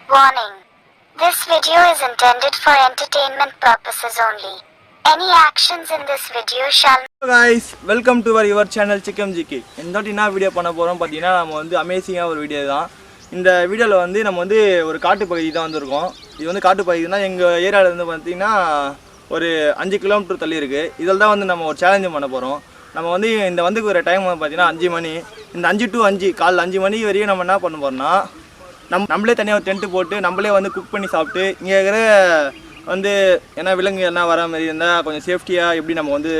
Warning. This video is intended for entertainment purposes only. Any actions in this video shall... Hello guys, welcome to your channel CHIKKAM. இந்த என்ன video பண்ண போறோம் பாத்தீங்கன்னா நம்ம வந்து அமேசிங்கா ஒரு வீடியோ தான். இந்த வீடியோல வந்து நம்ம வந்து ஒரு காட்டு பகுதி தான் வந்திருக்கோம். இது வந்து காட்டு பகுதினா எங்க ஏரியால இருந்து பாத்தீங்கன்னா ஒரு 5 கிலோமீட்டர் தள்ளி இருக்கு. இதல தான் வந்து நம்ம ஒரு சேலஞ்ச் பண்ண போறோம். நம்ம வந்து இந்த வந்து ஒரு டைம் பாத்தீங்கன்னா 5 மணி. இந்த 5 to 5 காலைல 5 மணி வரையும் நம்ம என்ன பண்ண போறோம்னா நம்மளே தனியாக டென்ட் போட்டு நம்மளே வந்து குக் பண்ணி சாப்பிட்டு இங்கே இருக்கிற வந்து ஏன்னா விலங்கு என்ன வர மாதிரி இருந்தால் கொஞ்சம் சேஃப்டியாக எப்படி நம்ம வந்து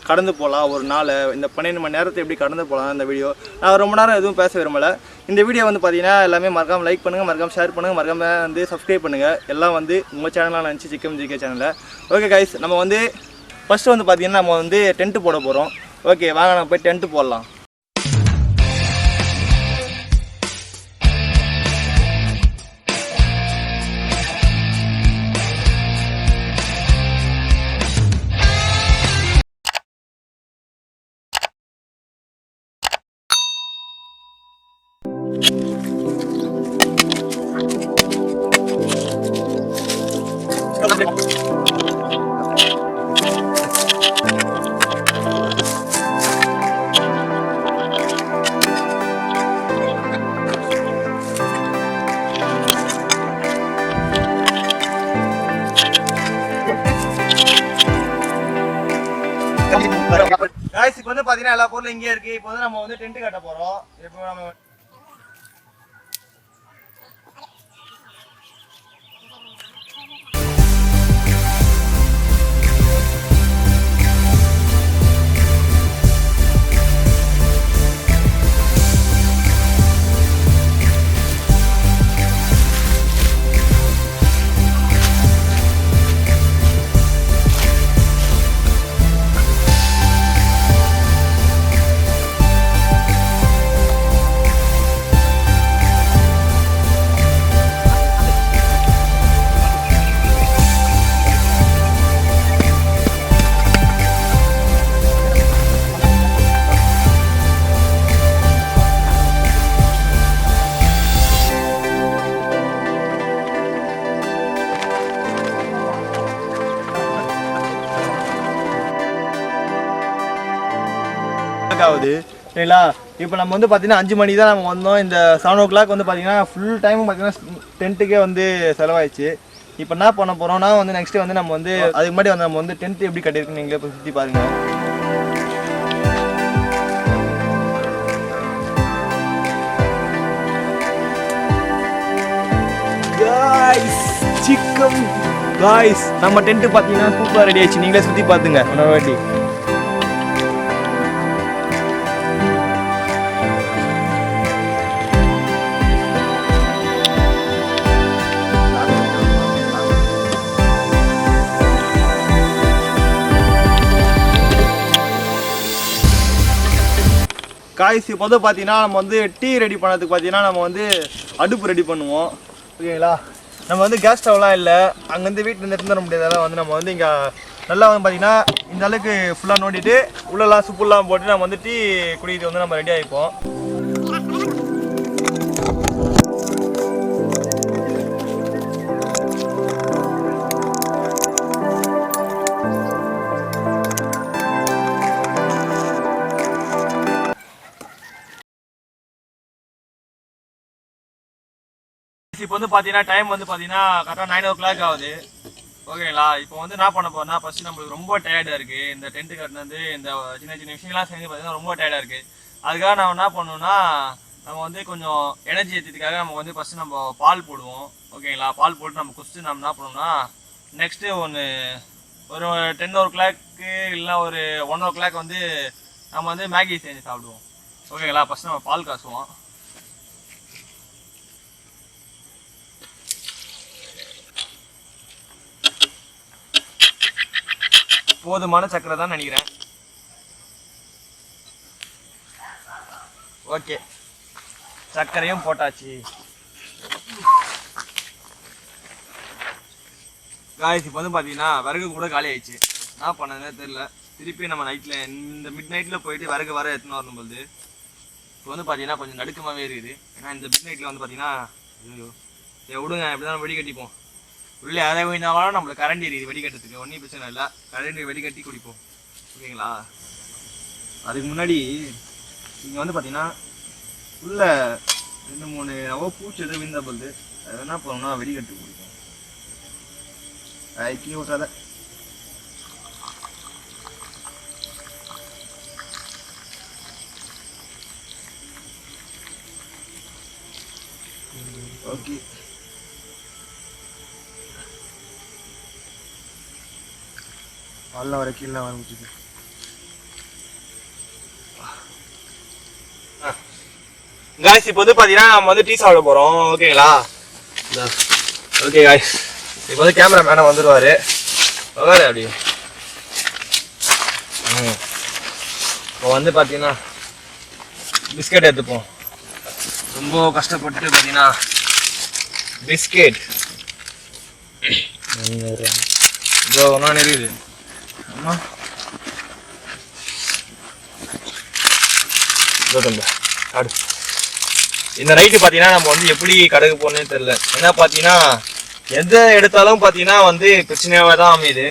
கடந்து போகலாம் ஒரு நாள் இந்த 12 மணி நேரத்தை எப்படி கடந்து போகலாம் இந்த வீடியோ. நான் ரொம்ப நேரம் எதுவும் பேச விரும்பலை. இந்த வீடியோ வந்து பார்த்தீங்கன்னா எல்லாமே மறக்காமல் லைக் பண்ணுங்கள், மறக்காமல் ஷேர் பண்ணுங்கள், மறக்காமல் வந்து சப்ஸ்கிரைப் பண்ணுங்கள். எல்லாம் வந்து உங்கள் சேனலாக நினச்சி சிக்கம் ஜிகே சேனலில். ஓகே கைஸ், நம்ம வந்து ஃபஸ்ட்டு வந்து பார்த்தீங்கன்னா நம்ம வந்து டென்ட்டு போட போகிறோம். ஓகே வாங்க நம்ம போய் டென்ட்டு போடலாம். இப்போ வந்து பார்த்தீங்கன்னா எல்லா பொருளும் இங்கே இருக்கு. இப்போ வந்து நம்ம வந்து டென்ட் கட்ட போறோம். இப்போ நம்ம ஆகுது சரிங்களா. இப்போ நம்ம வந்து பார்த்தீங்கன்னா 5 மணி தான் நம்ம வந்தோம். இந்த 7 o'clock வந்து பார்த்தீங்கன்னா ஃபுல் டைமும் பார்த்தீங்கன்னா டென்ட்டுக்கே வந்து செலவாயிடுச்சு. இப்போ என்ன பண்ண போகிறோம்னா வந்து நெக்ஸ்ட்டு வந்து நம்ம வந்து அதுக்கு முன்னாடி வந்து நம்ம வந்து டென்ட் எப்படி கட்டியிருக்குன்னு நீங்களே போய் சுற்றி பாருங்கள். சிக்கம் காய்ஸ், நம்ம டென்ட்டு பார்த்தீங்கன்னா சூப்பராக ரெடி ஆயிடுச்சு. நீங்களே சுற்றி பார்த்துங்க ஒரு வாட்டி. காய்ஸ் இப்போ வந்து பார்த்தீங்கன்னா நம்ம வந்து டீ ரெடி பண்ணதுக்கு பார்த்தீங்கன்னா நம்ம வந்து அடுப்பு ரெடி பண்ணுவோம். ஓகேங்களா. நம்ம வந்து கேஸ் ஸ்டவ்லாம் இல்லை, அங்கேருந்து வீட்டிலேருந்து எடுத்து வர முடியாதெல்லாம் வந்து நம்ம வந்து இங்கே நல்லா வந்து பார்த்தீங்கன்னா இந்த அளவுக்கு ஃபுல்லாக நோண்டிட்டு உள்ளெல்லாம் சுப்புலாம் போட்டு நம்ம வந்து டீ குடிக்கிறது வந்து நம்ம ரெடி ஆகிப்போம். இப்போ வந்து பார்த்தீங்கன்னா டைம் வந்து பார்த்தீங்கன்னா கரெக்டாக 9 o'clock ஆகுது. ஓகேங்களா. இப்போ வந்து என்ன பண்ண போறோம்னா ஃபர்ஸ்ட் நம்மளுக்கு ரொம்ப டயர்டாக இருக்குது. இந்த டென்ட்டு கட்டினது இந்த சின்ன சின்ன விஷயங்கள்லாம் செஞ்சு பார்த்தீங்கன்னா ரொம்ப டயர்டாக இருக்குது. அதுக்காக நம்ம என்ன பண்ணணும்னா நம்ம வந்து கொஞ்சம் எனர்ஜி ஏற்றதுக்காக நம்ம வந்து ஃபஸ்ட்டு நம்ம பால் போடுவோம். ஓகேங்களா. பால் போட்டு நம்ம குடிச்சிட்டு நம்ம என்ன பண்ணோம்னா நெக்ஸ்ட்டு ஒரு 10 o'clock இல்லைனா ஒரு 1 o'clock வந்து நம்ம வந்து மேகி செஞ்சு சாப்பிடுவோம். ஓகேங்களா. ஃபஸ்ட்டு நம்ம பால் காசுவோம். போதுமான சக்கரை தான் நினைக்கிறேன். ஓகே, சக்கரையும் போட்டாச்சு. காய்ஸ் இப்போ வந்து பார்த்தீங்கன்னா விறகு கூட காலி ஆயிடுச்சு. என்ன பண்ணதுன்னே தெரியல. திருப்பி நம்ம நைட்டில் இந்த மிட் நைட்டில் போயிட்டு விறகு வர எடுத்துன்னு வரணும்போது இப்போ வந்து பார்த்தீங்கன்னா கொஞ்சம் நடுக்கமாகவே இருக்குது. ஏன்னா இந்த மிட் நைட்டில் வந்து பார்த்தீங்கன்னா விடுங்க இப்படிதான் வெடிக்கட்டிப்போம். உள்ளே அதை வேணாலும் நம்மளுக்கு கரண்ட் எரியுது வெடிக்கட்டுறதுக்கு, ஒன்றும் பிரச்சனை இல்லை. கரண்ட் வெடிக்கட்டி குடிப்போம், ஓகேங்களா? அதுக்கு முன்னாடி இங்கே வந்து பார்த்தீங்கன்னா உள்ள 2-3 பூச்சி எதுவும் விழுந்த பொழுது அது என்ன பண்ணணும்னா வெடிக்கட்டு குடிப்போம். கீழே விட்டாத. ஓகே, வரல வர கீழே வர முடியுது. காய்ஸ் இப்போ வந்து பார்த்தீங்கன்னா நம்ம வந்து டீ சாப்பிட போகிறோம், ஓகேங்களா? ஓகே காய்ஸ், இப்போ வந்து கேமரா மேனை வந்துடுவார். அப்படி இப்போ வந்து பார்த்தீங்கன்னா பிஸ்கெட் எடுத்துப்போம். ரொம்ப கஷ்டப்பட்டு பார்த்தீங்கன்னா பிஸ்கெட் இதோ ஒன்றா இருக்குது. ஆமாம் காடு. இந்த நைட்டு பார்த்தீங்கன்னா நம்ம வந்து எப்படி கடைக்கு போகணுன்னு தெரியல. ஏன்னா பார்த்தீங்கன்னா எந்த எடுத்தாலும் பார்த்தீங்கன்னா வந்து பிரச்சனையாகவே தான் அமையுது.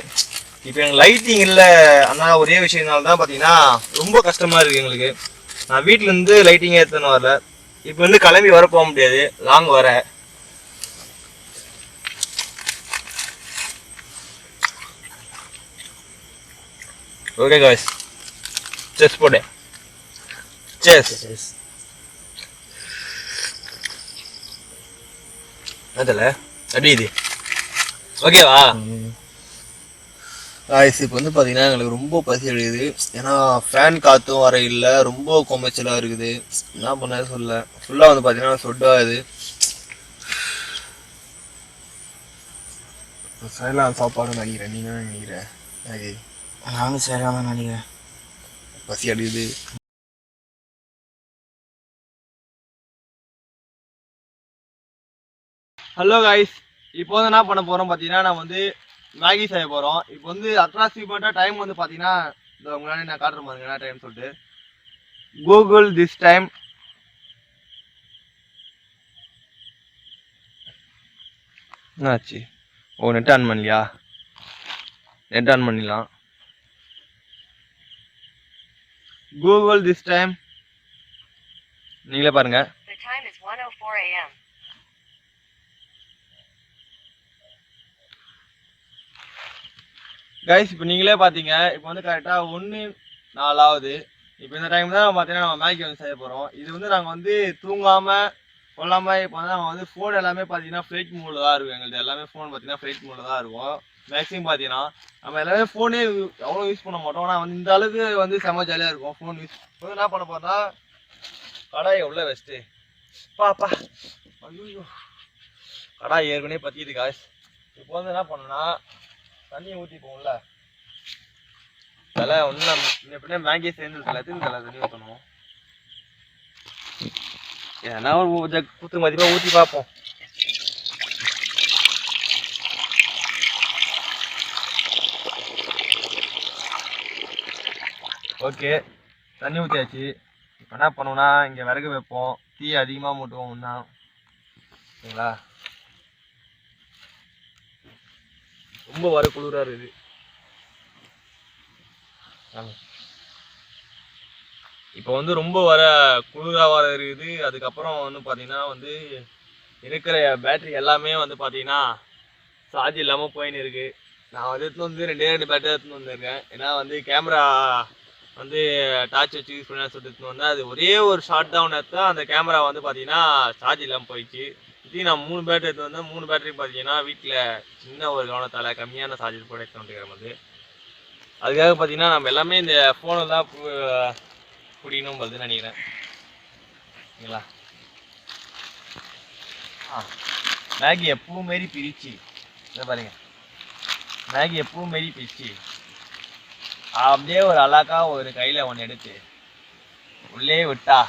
இப்போ எங்களுக்கு லைட்டிங் இல்லை, ஆனால் ஒரே விஷயம்னால தான் பார்த்தீங்கன்னா ரொம்ப கஷ்டமாக இருக்குது எங்களுக்கு. நான் வீட்டிலேருந்து லைட்டிங்கே எடுத்துன்னு வரல. இப்போ வந்து கிளம்பி வர போக முடியாது, லாங் வர. ஓகே காய்ஸ், செஸ் போடு. செஸ் அதில் அப்படி இது ஓகேவா? காய்ஸ் இப்போ வந்து பார்த்தீங்கன்னா எங்களுக்கு ரொம்ப பசி அடிக்குது. ஏன்னா ஃபேன் காற்றும் வர இல்லை, ரொம்ப கொமைச்சலாக இருக்குது. என்ன பண்ண சொல்ல, ஃபுல்லாக வந்து பார்த்தீங்கன்னா சொட்டாகுது. சரியான சாப்பாடு நினைக்கிறேன். நீ என்ன நினைக்கிறேன்? நானும் சரியான நினைக்கிறேன், பசி அடிக்குது. ஹலோ காய்ஸ், இப்போ வந்து என்ன பண்ண போகிறோம் பார்த்தீங்கன்னா நான் வந்து மேகி செய்ய போகிறோம். இப்போ வந்து அப்ராக்சிமேட்டாக டைம் வந்து பார்த்தீங்கன்னா இந்த முன்னாடி நான் காட்டுற மாதிரி என்ன டைம் சொல்லிட்டு கூகுள் திஸ் டைம். என்னாச்சு? ஓ, நெட் ஆன் பண்ணலையா? நெட் ஆன் பண்ணிடலாம். கூகுள் திஸ் டைம் நீங்களே பாருங்க. கைஸ் இப்போ நீங்களே பார்த்தீங்க, இப்போ வந்து கரெக்டாக 1:04 ஆகுது. இப்போ இந்த டைம் தான் பார்த்தீங்கன்னா நம்ம மேகி வந்து செய்ய போகிறோம். இது வந்து நாங்கள் வந்து தூங்காமல் கொள்ளாமல் இப்போ வந்து நாங்கள் வந்து ஃபோன் எல்லாமே பார்த்தீங்கன்னா ஃப்ளைட் மோடில் தான் இருக்கும். எங்களுக்கு எல்லாமே ஃபோன் பார்த்தீங்கன்னா ஃப்ளைட் மோடில் தான் இருக்கும். மேக்ஸிமம் பார்த்தீங்கன்னா நம்ம எல்லாமே ஃபோனே அவ்வளோ யூஸ் பண்ண மாட்டோம். ஆனால் வந்து இந்த அளவுக்கு வந்து செம்ம ஜாலியாக இருக்கும் ஃபோன் யூஸ். இப்போ என்ன பண்ண போகிறோம்னா கடாயை உள்ள வச்சுட்டு பாப்பா ஐயோ கடாய் ஏற்கனவே பற்றிக்குது காய்ஸ். இப்போ வந்து என்ன பண்ணோன்னா தண்ணியை ஊற்றிப்போம்ல, தலை ஒன்றும் எப்படின்னா மேகி சேர்ந்து தலை தண்ணி ஊற்றணும். ஏன்னா ஒரு குத்து மதிப்பாக ஊற்றி பார்ப்போம். ஓகே, தண்ணி ஊற்றியாச்சு. இப்போ என்ன பண்ணுவோம்னா இங்கே விறகு வைப்போம், தீ அதிகமாக மூட்டுவோம் ஒன்றா, ஓகேங்களா? ரொம்ப வர குளிராக இருக்குது. இப்போ வந்து ரொம்ப வர குளிராக வர இருக்குது. அதுக்கப்புறம் வந்து பார்த்தீங்கன்னா வந்து இருக்கிற பேட்டரி எல்லாமே வந்து பார்த்தீங்கன்னா சார்ஜ் இல்லாமல் போயின்னு இருக்குது. நான் வந்து எடுத்துன்னு வந்து 2 பேட்டரி எடுத்துன்னு வந்திருக்கேன். ஏன்னா வந்து கேமரா வந்து டார்ச் வச்சு யூஸ் பண்ண சொல்லிட்டு எடுத்துன்னு வந்தேன். அது ஒரே ஒரு ஷார்ட் டவுன் எடுத்தால் அந்த கேமரா வந்து பார்த்தீங்கன்னா சார்ஜ் இல்லாமல் போயிடுச்சு. இது நான் 3 பேட்டரி எடுத்து வந்தேன். 3 பேட்டரி பார்த்தீங்கன்னா வீட்டில் சின்ன ஒரு கவனத்தால் கம்மியான சார்ஜர் போட எடுத்து வந்துக்கிற மாதிரி. அதுக்காக பார்த்தீங்கன்னா நம்ம எல்லாமே இந்த ஃபோனில் தான் பிடிக்கணும் பார்த்து நினைக்கிறேன், சரிங்களா? மேகி எப்பவும் மாரி பிரிச்சு இதை பாருங்க, மேகி எப்பவும் மாரி பிரிச்சு அப்படியே ஒரு அழகா ஒரு கையில் ஒன்று எடுத்து உள்ளே விட்டா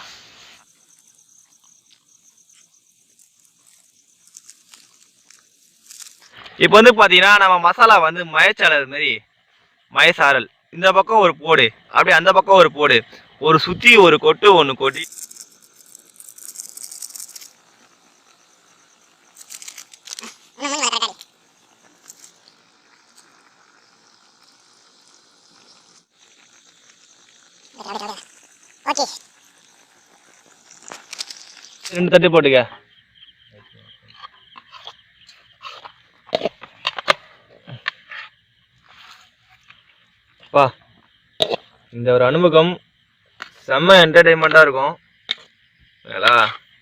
இப்போ வந்து பார்த்தீங்கன்னா நம்ம மசாலா வந்து மயச்சாளர் மாதிரி மயசாரல் இந்த பக்கம் ஒரு போடு, அப்படியே அந்த பக்கம் ஒரு போடு, ஒரு சுற்றி ஒரு கொட்டு ஒன்று கொட்டி 2 தட்டு போட்டுக்க. வா, இந்த ஒரு அனுபவம் செம்ம என்டர்டைன்மெண்ட்டாக இருக்கும்.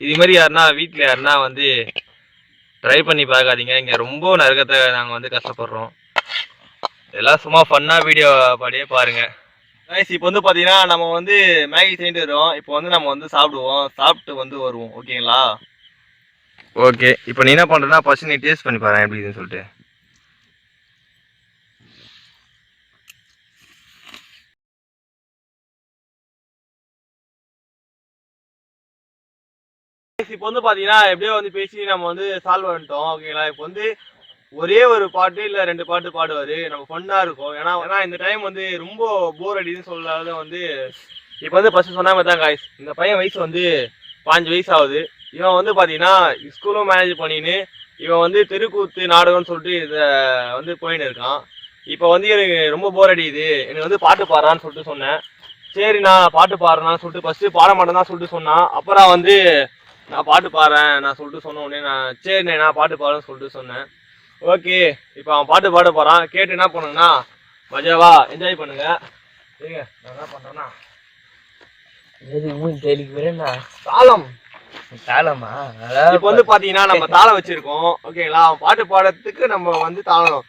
இது மாதிரி யாருன்னா வீட்டில் யாருன்னா வந்து ட்ரை பண்ணி பார்க்காதீங்க. இங்கே ரொம்ப நரகத்தை நாங்கள் வந்து கஷ்டப்படுறோம். எல்லாம் சும்மா ஃபன்னாக வீடியோ பாடியே பாருங்கள். இப்போ வந்து பார்த்தீங்கன்னா நம்ம வந்து மேகி செஞ்சுட்டு வரோம். இப்போ வந்து நம்ம வந்து சாப்பிடுவோம். சாப்பிட்டு வந்து வருவோம். ஓகேங்களா? ஓகே. இப்போ நீ என்ன பண்ணுறேன்னா ஃபர்ஸ்ட் நீ டேஸ்ட் பண்ணி பாரு எப்படி இதுன்னு சொல்லிட்டு. இப்போ வந்து பார்த்தீங்கன்னா எப்படியோ வந்து பேசி நம்ம வந்து சால்வ் பண்ணிட்டோம். ஓகேங்களா? இப்போ வந்து ஒரே ஒரு பாட்டு இல்லை 2 பாட்டு பாடுவார். நம்ம ஃபன்னாக இருக்கும். ஏன்னா இந்த டைம் வந்து ரொம்ப போர் அடின்னு சொல்லாத வந்து இப்போ வந்து ஃபர்ஸ்ட் சொன்ன மாதிரி தான் காய்ஸ். இந்த பையன் வயசு வந்து 5 வயசு ஆகுது. இவன் வந்து பார்த்தீங்கன்னா ஸ்கூலும் மேனேஜ் பண்ணின்னு இவன் வந்து தெருக்கூத்து நாடகம்னு சொல்லிட்டு இதை வந்து போயின்னு இருக்கான். இப்போ வந்து எனக்கு ரொம்ப போர் அடிக்குது, எனக்கு வந்து பாட்டு பாடுறான்னு சொல்லிட்டு சொன்னேன். சரி நான் பாட்டு பாடுறேன்னு சொல்லிட்டு ஃபர்ஸ்ட்டு பாட மாட்டேன் தான் சொல்லிட்டு சொன்னான். அப்புறம் வந்து நான் பாட்டு பாடுறேன் நான் சொல்லிட்டு சொன்ன உடனே நான் சரிண்ணே நான் பாட்டு பாடுறேன்னு சொல்லிட்டு சொன்னேன். ஓகே, இப்போ அவன் பாட்டு பாட போகிறான். கேட்டு என்ன பண்ணுங்கன்னா மஜாவா என்ஜாய் பண்ணுங்க. சரிங்க, நான் என்ன பண்ணுறேன்னா தாளம் தாளமா? இப்போ வந்து பார்த்தீங்கன்னா நம்ம தாளம் வச்சிருக்கோம். ஓகேங்களா? அவன் பாட்டு பாடுறதுக்கு நம்ம வந்து தாளம்.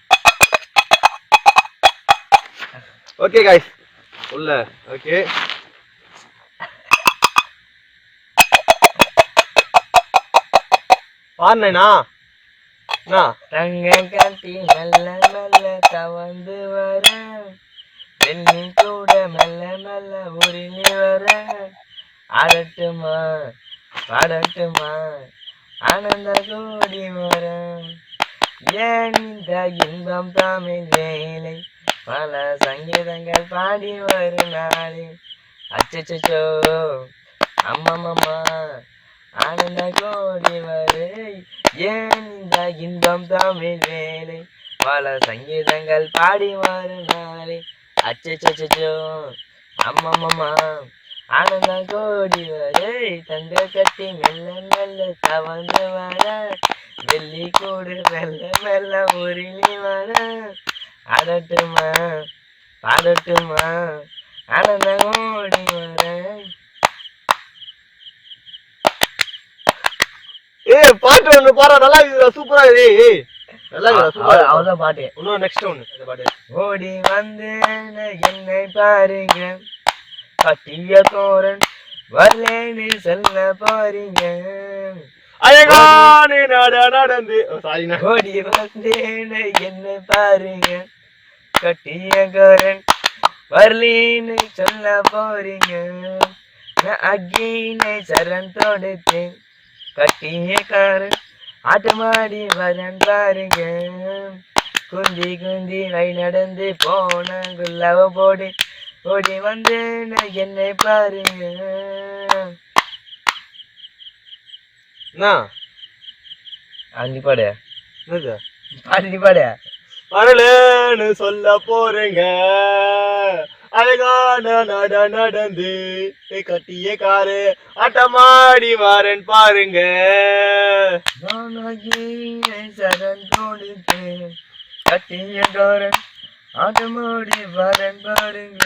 ஓகே காய்ஸ் உள்ள. ஓகே, பாருண்ணா தங்க காட்டி மெல்ல மெல்ல தவந்து வர, வெள்ளி கூட மெல்ல மெல்ல உருளி வர, ஆடட்டுமா பாடட்டுமா ஆனந்த கூடி வர, ஏன் இந்த இன்பம் தமிழ் வேலை பல சங்கீதங்கள் பாடி வரும் நாளே, அச்சச்சோ அம்மம்மா ஆனந்த கோடி வரை, ஏன் இந்த இன்பம் தமிழ் வேலை பல சங்கீதங்கள் பாடி வரும் நாளே, அச்சச்சோ அம்மம்மா ஆனந்த கோடி வரை, தங்க கட்டி மெல்ல மெல்ல தவந்து வர, வெள்ளி கூடு மெல்ல மெல்ல உருளி வர, ஆடட்டுமா பாடட்டுமா ஆனந்த கோடி வர. பாட்டு ஒண்ணு பாடுற நல்லா இருக்குடா, சூப்பரா இருக்கு. நல்லா இருக்குடா, சூப்பரா. அவ்வளவுதான் பாட்டு. இன்னும் நெக்ஸ்ட் ஒன்னு அந்த பாட்டு. ஓடி வந்து என்னை பாருங்க, கட்டிய கோரன் வரலேன்னு சொல்ல போறீங்க, அழகான நடந்து ஓடி வந்து என்னை பாருங்க, கட்டிய கோரன் வரலேன்னு சொல்ல போறீங்க, நான் அக்கினை சரண் தொடுத்தேன், கட்டிய காரன் ஆட்டமாடி வரன் பாருங்க, குந்தி குந்தி வை நடந்து போன குல்லாவ போடி ஓடி வந்து என்னை பாருங்க. அஞ்சு பாடு பாடி பாடு வரலன்னு சொல்ல போறேங்க, அழகான நடந்து கட்டிய காரு ஆட்டமாடி வாரன் பாருங்க, சரண் கொடுத்தேன், கட்டிய காரன் ஆட்டமாடி வரன் பாருங்க,